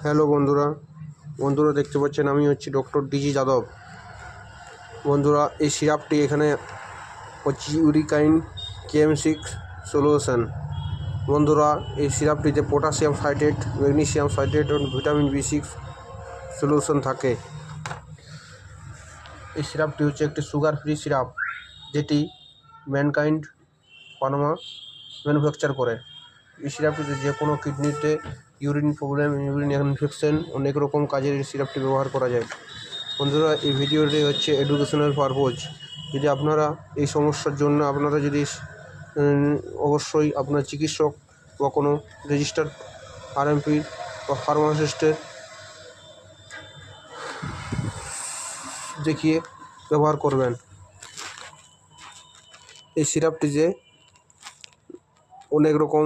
Hello বন্ধুরা দেখতে পাচ্ছেন আমি হচ্ছি ডক্টর ডিজি যাদব। বন্ধুরা, এই সিরাপটি এখানে হচ্ছে ইউরিকাইন KM6 সলিউশন। বন্ধুরা, এই সিরাপটিতে পটাশিয়াম সাইট্রেট, ম্যাগনেসিয়াম সাইট্রেট এবং ভিটামিন B6 সলিউশন থাকে। এই সিরাপটি হচ্ছে একটি সুগার ফ্রি সিরাপ, যেটি ম্যানকাইন্ড ফার্মা ম্যানুফ্যাকচার করে। এই সিরাপটিতে যে কোনো কিডনিতে ইউরিন প্রবলেম, ইউরিন ইনফেকশন, অনেক রকম কাজের এই সিরাপটি ব্যবহার করা যায়। বন্ধুরা, এই ভিডিওটি হচ্ছে এডুকেশনাল পারপোজ। যদি আপনারা এই সমস্যার জন্য আপনারা যদি অবশ্যই আপনার চিকিৎসক বা কোনো রেজিস্টার্ড RMP বা ফার্মাসিস্টের দেখিয়ে ব্যবহার করবেন। এই সিরাপটি যে অনেক রকম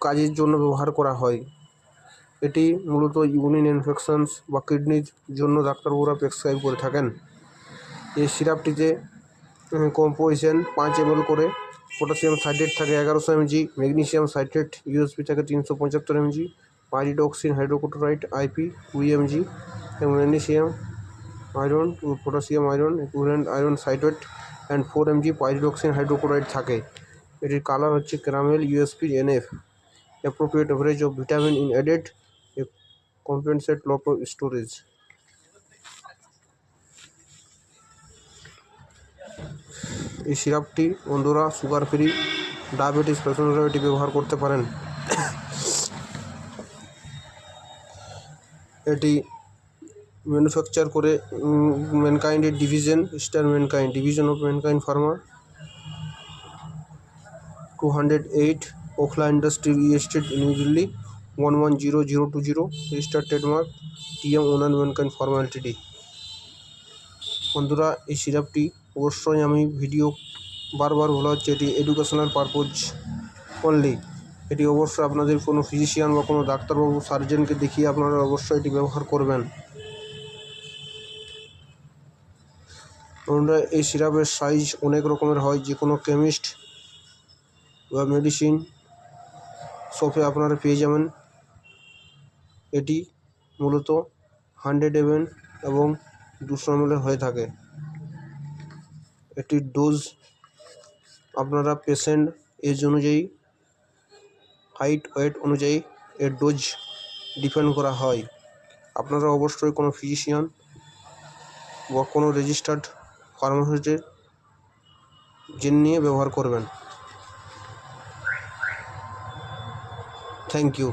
কাজের জন্য ব্যবহার করা হয়। এটি মূলত ইউরিন ইনফেকশনস বা কিডনির জন্য ডাক্তারবাবুরা প্রেসক্রাইব করে থাকেন। এই সিরাপটিতে কম্পোজিশন 5 ml করে পটাশিয়াম সাইট্রেট থাকে 1100 mg, ম্যাগনেসিয়াম সাইট্রেট USP থাকে 375 mg, pyridoxine hydrochloride IP 2 mg এবং ম্যাগনেসিয়াম আয়রন ও potassium iron equivalent iron citrate and 4 mg pyridoxine hydrochloride থাকে। এটির কালার হচ্ছে caramel USP NF। appropriate average of vitamin in added compensate low storage। এই সিরাপটি বন্ধুরা sugar free, diabetes পেশেন্টরা এটি ব্যবহার করতে পারেন। এটি ম্যানুফ্যাকচার করে ম্যানকাইন্ডের division, eastern Mankind division of Mankind pharma 208 Okhla industry estate, new Delhi 110020, registered trademark TM owner Mankind pharma LTD। বন্ধুরা, এই সিরাপটি অবশ্যই আমি ভিডিও বারবার বলা হচ্ছে এটি এডুকেশনাল পারপোজ অনলি। এটি অবশ্যই আপনাদের কোনো ফিজিশিয়ান বা কোনো ডাক্তারবাবু সার্জেনকে দেখিয়ে আপনারা অবশ্যই এটি ব্যবহার করবেন। বন্ধুরা, এই সিরাপের সাইজ অনেক রকমের হয়, যে কোনো কেমিস্ট বা মেডিসিন শপে আপনারা পেয়ে যাবেন। এটি মূলত 100 ml এবং 200 ml হয়ে থাকে। এটির ডোজ আপনারা পেশেন্ট এজ অনুযায়ী, হাইট ওয়েট অনুযায়ী এর ডোজ ডিপেন্ড করা হয়। আপনারা অবশ্যই কোনো ফিজিশিয়ান বা কোনো রেজিস্টার্ড ফার্মাসিস্টের জেনে নিয়ে ব্যবহার করবেন। Thank you.